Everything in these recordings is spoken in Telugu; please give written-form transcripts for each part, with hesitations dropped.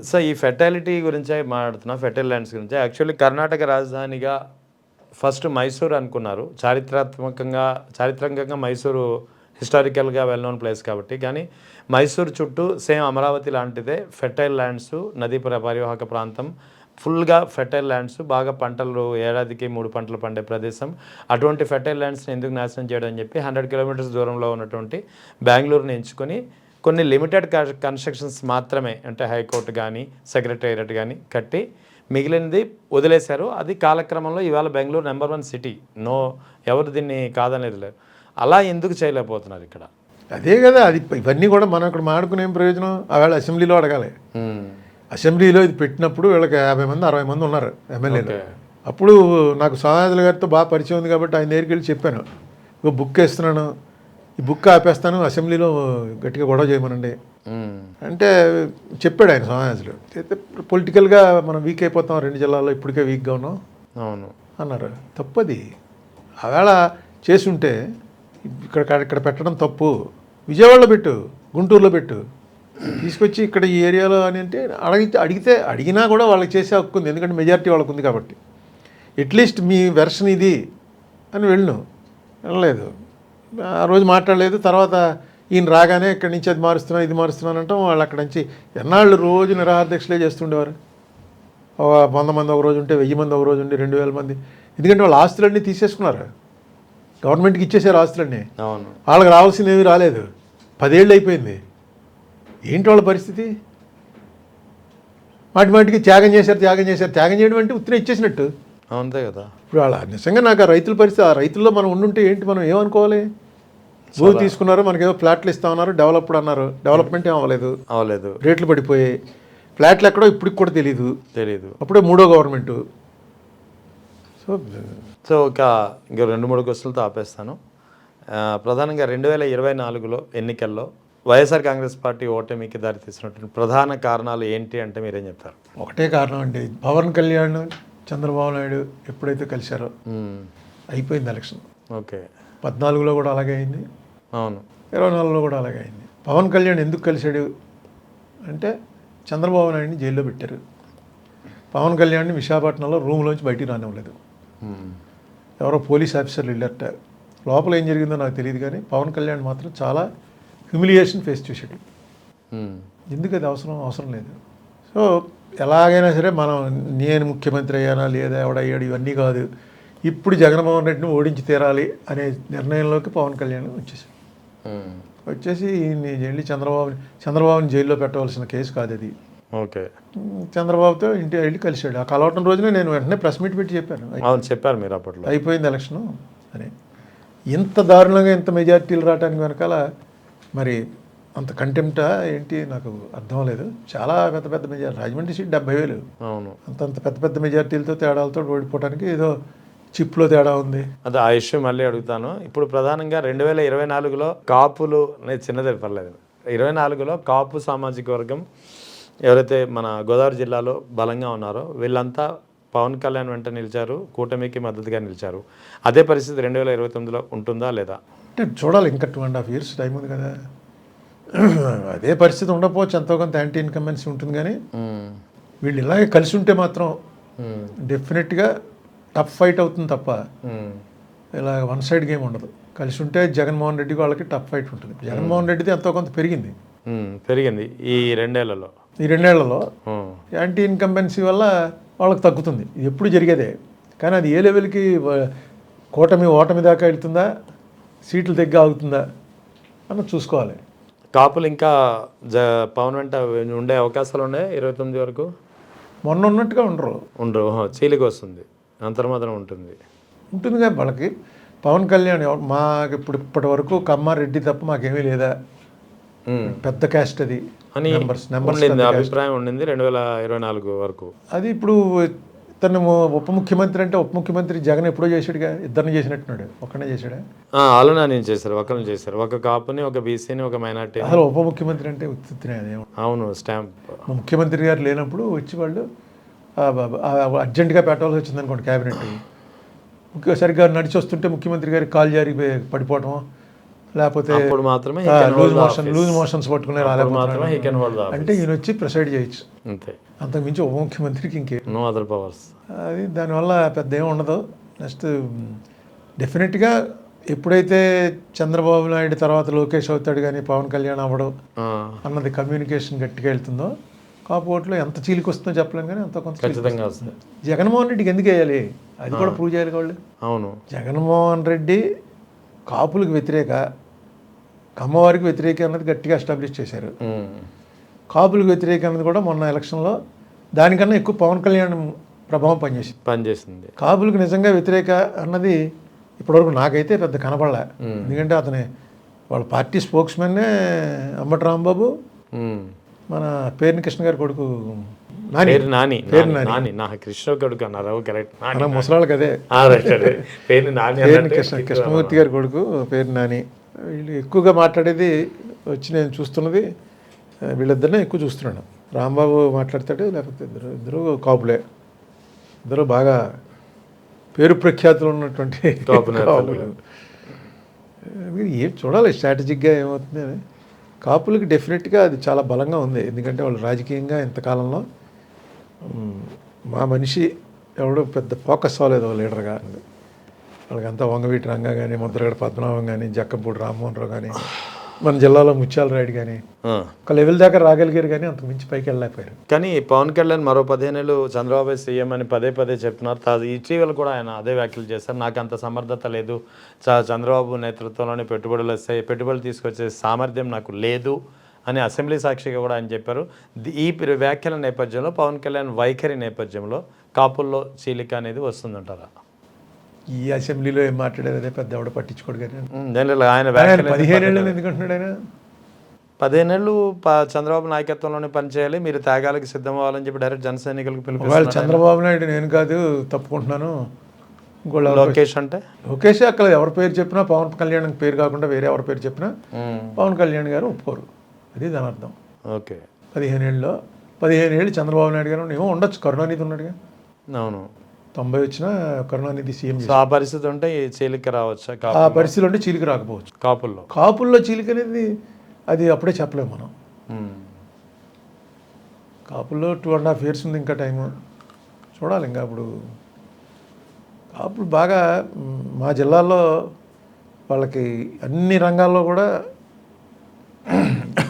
సో ఈ ఫెర్టాలిటీ గురించే మాట్లాడుతున్నా, ఫెర్టైల్ ల్యాండ్స్ గురించి. యాక్చువల్లీ కర్ణాటక రాజధానిగా ఫస్ట్ మైసూర్ అనుకున్నారు. చారిత్రాత్మకంగా మైసూరు హిస్టారికల్గా వెల్ నోన్ ప్లేస్ కాబట్టి. కానీ మైసూర్ చుట్టూ సేమ్ అమరావతి లాంటిదే ఫెర్టైల్ ల్యాండ్స్, నదీ పరివాహక ప్రాంతం, ఫుల్గా ఫెర్టైల్ ల్యాండ్స్, బాగా పంటలు ఏడాదికి 3 పంటలు పండే ప్రదేశం. అటువంటి ఫెర్టైల్ ల్యాండ్స్ని ఎందుకు నాశనం చేయడం అని చెప్పి 100 కిలోమీటర్స్ దూరంలో ఉన్నటువంటి బెంగళూరుని ఎంచుకొని కొన్ని లిమిటెడ్ కన్స్ట్రక్షన్స్ మాత్రమే, అంటే హైకోర్టు కానీ సెక్రటేరియట్ కానీ కట్టి మిగిలినది వదిలేశారు. అది కాలక్రమంలో ఇవాళ బెంగళూరు నెంబర్ 1 సిటీ. ఎవరు దీన్ని కాదనేది లేదు. అలా ఎందుకు చేయలేకపోతున్నారు ఇక్కడ? అదే కదా, అది ఇవన్నీ కూడా మనం ఇక్కడ మాడుకునే ప్రయోజనం ఆవేళ అసెంబ్లీలో అడగాలి. అసెంబ్లీలో ఇది పెట్టినప్పుడు వీళ్ళకి 50 మంది 60 మంది ఉన్నారు ఎమ్మెల్యేలు. అప్పుడు నాకు సోమయాజుల గారితో బాగా పరిచయం ఉంది కాబట్టి ఆయన దగ్గరికి వెళ్ళి చెప్పాను, ఇక బుక్ వేస్తున్నాను, ఈ బుక్ ఆపేస్తాను, అసెంబ్లీలో గట్టిగా గొడవ చేయమనండి అంటే చెప్పాడు ఆయన సోమయాజులు. అయితే పొలిటికల్గా మనం వీక్ అయిపోతాం, 2 జిల్లాల్లో ఇప్పటికే వీక్గా ఉన్నాం అవును అన్నారు. తప్పది. ఆవేళ చేసుంటే ఇక్కడ పెట్టడం తప్పు, విజయవాడలో పెట్టు, గుంటూరులో పెట్టు, తీసుకొచ్చి ఇక్కడ ఈ ఏరియాలో అని అంటే అడిగినా కూడా వాళ్ళకి చేసే హక్కు ఉంది, ఎందుకంటే మెజారిటీ వాళ్ళకు ఉంది కాబట్టి. అట్లీస్ట్ మీ వెర్షన్ ఇది అని వెళ్ళలేదు, ఆ రోజు మాట్లాడలేదు. తర్వాత ఈయన రాగానే ఇక్కడి నుంచి అది మారుస్తున్నాను ఇది మారుస్తున్నాను అంటాం. వాళ్ళు అక్కడి నుంచి ఎన్నాళ్ళు రోజు నిరాహార దీక్షలే చేస్తుండేవారు. 100 మంది ఒక రోజు ఉంటే 1000 మంది ఒక రోజు ఉండి 2000 మంది. ఎందుకంటే వాళ్ళ ఆస్తులన్నీ తీసేసుకున్నారు, గవర్నమెంట్కి ఇచ్చేసారు ఆస్తులన్నీ. వాళ్ళకి రావాల్సినవి రాలేదు, 10 ఏళ్ళు అయిపోయింది. ఏంటి వాళ్ళ పరిస్థితి? మాటికి త్యాగం చేశారు. త్యాగం చేయడం అంటే ఉత్తిన ఇచ్చేసినట్టు అంతే కదా. ఇప్పుడు వాళ్ళ నిజంగా నాకు ఆ రైతుల పరిస్థితి, ఆ రైతుల్లో మనం ఉండుంటే ఏంటి, మనం ఏమనుకోవాలి? భూమి తీసుకున్నారు, మనకి ఏదో ఫ్లాట్లు ఇస్తా ఉన్నారు, డెవలప్డ్ అన్నారు, డెవలప్మెంట్ ఏం అవ్వలేదు, రేట్లు పడిపోయాయి. ఫ్లాట్లు ఎక్కడో ఇప్పటికి కూడా తెలియదు. అప్పుడే 3వ గవర్నమెంటు. సో ఇంక 2-3 క్వశ్చన్లతో ఆపేస్తాను. ప్రధానంగా 2024లో ఎన్నికల్లో వైఎస్ఆర్ కాంగ్రెస్ పార్టీ ఓటమికి దారితీసినటువంటి ప్రధాన కారణాలు ఏంటి అంటే మీరేం చెప్తారు? ఒకటే కారణం అండి, పవన్ కళ్యాణ్ చంద్రబాబు నాయుడు ఎప్పుడైతే కలిశారో అయిపోయింది ఎలక్షన్. ఓకే, 14లో కూడా అలాగే అయింది, అవును, 24లో కూడా అలాగే అయింది. పవన్ కళ్యాణ్ ఎందుకు కలిశాడు అంటే చంద్రబాబు నాయుడిని జైల్లో పెట్టారు. పవన్ కళ్యాణ్ని విశాఖపట్నంలో రూమ్లోంచి బయటికి రానివ్వలేదు. ఎవరో పోలీస్ ఆఫీసర్లు వెళ్ళారట. లోపల ఏం జరిగిందో నాకు తెలియదు, కానీ పవన్ కళ్యాణ్ మాత్రం చాలా హ్యూమిలియేషన్ ఫేస్ చేశాడు. ఎందుకు అది అవసరం లేదు. సో ఎలాగైనా సరే నేను ముఖ్యమంత్రి అయ్యానా లేదా ఎవడయ్యాడు ఇవన్నీ కాదు, ఇప్పుడు జగన్మోహన్ రెడ్డిని ఓడించి తీరాలి అనే నిర్ణయంలోకి పవన్ కళ్యాణ్ వచ్చేసి వెళ్ళి చంద్రబాబుని జైల్లో పెట్టవలసిన కేసు కాదు అది. ఓకే, చంద్రబాబుతో ఇంటి వెళ్ళి కలిశాడు. ఆ కలవటం రోజునే నేను వెంటనే ప్రెస్ మీట్ పెట్టి చెప్పారు మీరు అప్పట్లో అయిపోయింది ఎలక్షను అని. ఇంత దారుణంగా ఇంత మెజార్టీలు రావడానికి వెనకాల మరి అంత కంటెంప్టా ఏంటి నాకు అర్థం లేదు. చాలా పెద్ద మెజార్టీ, రాజమండ్రి సీట్ 70,000, అవును, అంత పెద్ద మెజార్టీలతో తేడాలతో ఓడిపోవడానికి ఏదో చిప్లో తేడా ఉంది. అదే ఆ ఇష్యూ మళ్ళీ అడుగుతాను. ఇప్పుడు ప్రధానంగా 2024లో కాపులు, నేను చిన్నది పర్లేదు, 24లో కాపు సామాజిక వర్గం ఎవరైతే మన గోదావరి జిల్లాలో బలంగా ఉన్నారో వీళ్ళంతా పవన్ కళ్యాణ్ వెంట నిలిచారు, కూటమికి మద్దతుగా నిలిచారు. అదే పరిస్థితి 2029లో ఉంటుందా లేదా అంటే చూడాలి. ఇంకా 2.5 years టైం ఉంది కదా. అదే పరిస్థితి ఉండకపోవచ్చు, ఎంతో కొంత యాంటీ ఇన్కంబెన్సీ ఉంటుంది. కానీ వీళ్ళు ఇలాగే కలిసి ఉంటే మాత్రం డెఫినెట్గా టఫ్ ఫైట్ అవుతుంది తప్ప ఇలా 1 side గేమ్ ఉండదు. కలిసి ఉంటే జగన్మోహన్ రెడ్డికి వాళ్ళకి టఫ్ ఫైట్ ఉంటుంది. జగన్మోహన్ రెడ్డిది ఎంతో కొంత పెరిగింది ఈ 2 ఏళ్లలో. ఈ 2 ఏళ్లలో యాంటీ ఇన్కంబెన్సీ వల్ల వాళ్ళకి తగ్గుతుంది. ఇది ఎప్పుడు జరిగేదే. కానీ అది ఏ లెవెల్కి ఓటమి దాకా వెళ్తుందా, సీట్లు తగ్గి ఆగుతుందా అన్నది చూసుకోవాలి. కాపులు ఇంకా పవన్ వెంట ఉండే అవకాశాలు ఉన్నాయి 29 వరకు. మొన్న ఉన్నట్టుగా ఉండరు, చీలికి వస్తుంది, అంతర్మాత్రం ఉంటుంది కానీ వాళ్ళకి పవన్ కళ్యాణ్ మాకు ఇప్పటి వరకు కమ్మారెడ్డి తప్ప మాకేమీ లేదా, పెద్ద క్యాస్ట్ అది అని అభిప్రాయం ఉండింది 2024 వరకు. అది ఇప్పుడు తను ఉప ముఖ్యమంత్రి అంటే ఉప ముఖ్యమంత్రి జగన్ ఎప్పుడో చేశాడుగా, ఇద్దరిని చేసినట్టున్నాడు, ఒక్కనే చేశాడా? ఆలోచన చేశారు, ఒకరిని చేశారు, ఒక కాపుని, ఒక బీసీని, ఒక మైనార్టీ. అసలు ఉప ముఖ్యమంత్రి అంటే ఉత్తినే అదేమో. అవును, స్టాంప్. ముఖ్యమంత్రి గారు లేనప్పుడు వచ్చి వాళ్ళు అర్జెంటుగా పెట్టవలసి వచ్చింది అనుకోండి క్యాబినెట్. సరిగ్గా నడిచి వస్తుంటే ముఖ్యమంత్రి గారికి కాలు జారి పడిపోవటం, లేకపోతే అప్పుడు మాత్రమే he can hold the office. Loose motions పట్టుకునే అప్పుడు మాత్రమే రాలేకపోతున్నాడు he can hold the office. అంటే ఈయన వచ్చి ప్రిసైడ్ చేయొచ్చు. అంతే, అంతకుమించి ఉప ముఖ్యమంత్రికి ఇంకే నో అదర్ పవర్స్. అది దానివల్ల పెద్ద ఏమి ఉండదు. నెక్స్ట్ డెఫినెట్గా ఎప్పుడైతే చంద్రబాబు నాయుడు తర్వాత లోకేష్ అవుతాడు కానీ పవన్ కళ్యాణ్ అవ్వడు అన్నది కమ్యూనికేషన్ గట్టిగా వెళ్తుందో కాపు ఓట్లు ఎంత చీలికి వస్తుందో చెప్పలేం కానీ అంత కొంత ఖచ్చితంగా వస్తుంది. జగన్మోహన్ రెడ్డికి ఎందుకు వేయాలి అది కూడా ప్రూవ్ చేయాలి వాళ్ళు. అవును, జగన్మోహన్ రెడ్డి కాపులకు వ్యతిరేక, కమ్మవారికి వ్యతిరేక అన్నది గట్టిగా ఎస్టాబ్లిష్ చేశారు. కాపులకు వ్యతిరేక అన్నది కూడా మొన్న ఎలక్షన్లో దానికన్నా ఎక్కువ పవన్ కళ్యాణ్ ప్రభావం పనిచేసింది. కాపులకు నిజంగా వ్యతిరేక అన్నది ఇప్పటివరకు నాకైతే పెద్ద కనపడలే. ఎందుకంటే అతని వాళ్ళ పార్టీ స్పోక్స్మెన్నే అంబటి రాంబాబు, మన పేర్ని కృష్ణ గారి కొడుకు నాని కృష్ణ కొడుకు అన్నారు. కరెక్ట్, మన ముసలాళ్ళకి అదే పేర్ని కృష్ణమూర్తి గారి కొడుకు పేరు నాని. వీళ్ళు ఎక్కువగా మాట్లాడేది వచ్చి నేను చూస్తున్నది వీళ్ళిద్దరినే ఎక్కువ చూస్తున్నాను. రాంబాబు మాట్లాడతాడు, లేకపోతే ఇద్దరు కాపులే. ఇద్దరు బాగా పేరు ప్రఖ్యాతులు ఉన్నటువంటి కాపులు. ఏం చూడాలి స్ట్రాటజిక్గా ఏమవుతుంది అని. కాపులకి డెఫినెట్గా అది చాలా బలంగా ఉంది. ఎందుకంటే వాళ్ళు రాజకీయంగా ఇంతకాలంలో మా మనిషి ఎవడో పెద్ద ఫోకస్ అవ్వలేదు లీడర్గా. వాళ్ళకంతా వంగవీటి రంగా కానీ, ముద్రగడ పద్మనాభం కానీ, జక్కంపూడి రామ్మోహన్ రావు కానీ, మన జిల్లాలో ముత్యాల రాయుడు కానీ ఒక లెవెల్ దాకా రాగలిగారు కానీ అంతకు మించి పైకి వెళ్ళలేకపోయారు. కానీ పవన్ కళ్యాణ్ మరో 15 ఏళ్ళు చంద్రబాబు సీఎం అని పదే చెప్తున్నారు. ఇటీవల కూడా ఆయన అదే వ్యాఖ్యలు చేస్తారు. నాకు అంత సమర్థత లేదు, చంద్రబాబు నేతృత్వంలోనే పెట్టుబడులు వస్తాయి, పెట్టుబడులు తీసుకొచ్చే సామర్థ్యం నాకు లేదు అని అసెంబ్లీ సాక్షిగా కూడా ఆయన చెప్పారు. ఈ వ్యాఖ్యల నేపథ్యంలో పవన్ కళ్యాణ్ వైఖరి నేపథ్యంలో కాపుల్లో చీలిక అనేది వస్తుందంటారా? ఈ అసెంబ్లీలో ఏం మాట్లాడారు అదే పెద్ద ఎవడ పట్టించుకోడు కానీ ఆయన 15 ఏళ్ళు ఎందుకంటున్నాడు ఆయన. 15 ఏళ్ళు చంద్రబాబు నాయకత్వంలోనే పనిచేయాలి, మీరు త్యాగాలకు సిద్ధం అవ్వాలని చెప్పి డైరెక్ట్ జన సైనికులకు పిలుపునిస్తున్నారు. చంద్రబాబు నాయుడు నేను కాదు తప్పుకుంటున్నాను. లోకేష్ అంటే లోకేష్ అక్కడ ఎవరి పేరు చెప్పినా పవన్ కళ్యాణ్ పేరు కాకుండా వేరే ఎవరి పేరు చెప్పినా పవన్ కళ్యాణ్ గారు ఒప్పుకోరు. అది దాని అర్థం. ఓకే, 15 ఏళ్ళు చంద్రబాబు నాయుడు గారు ఏమో ఉండొచ్చు, కరుణానిధి ఉన్నాడుగా. అవును, 90 వచ్చినా కరుణానిధి సీఎం. ఆ పరిస్థితి ఉంటే చీలిక రావచ్చు, ఆ పరిస్థితులు ఉంటే చీలిక రాకపోవచ్చు. కాపుల్లో చీలిక అనేది అది అప్పుడే చెప్పలేము మనం. కాపుల్లో 2.5 years ఉంది ఇంకా టైము, చూడాలి. ఇంకా అప్పుడు కాపులు బాగా మా జిల్లాలో వాళ్ళకి అన్ని రంగాల్లో కూడా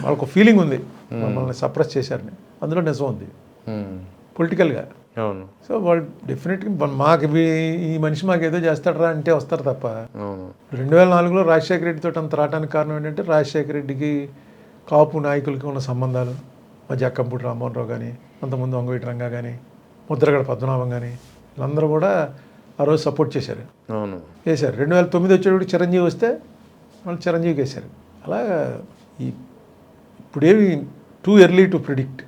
వాళ్ళకు ఫీలింగ్ ఉంది మమ్మల్ని సప్రెస్ చేశారని. అందులో నిజం ఉంది పొలిటికల్గా. అవును. సో వాళ్ళు డెఫినెట్గా మాకు ఈ మనిషి మాకు ఏదో చేస్తాడరా అంటే వస్తారు తప్ప. 2004లో రాజశేఖర రెడ్డితో అంత రావడానికి కారణం ఏంటంటే రాజశేఖర రెడ్డికి కాపు నాయకులకి ఉన్న సంబంధాలు. మా జక్కంపూడి రామ్మోహన్ రావు కానీ, అంతకుముందు వంగవీటి రంగా కానీ, ముద్రగడ పద్మనాభం కానీ వీళ్ళందరూ కూడా ఆ రోజు సపోర్ట్ చేశారు. అవును, వేశారు. 2009 వచ్చేటప్పుడు చిరంజీవి వస్తే వాళ్ళు చిరంజీవికి వేశారు. అలాగా ఇప్పుడేమి టూ ఎర్లీ టు ప్రిడిక్ట్.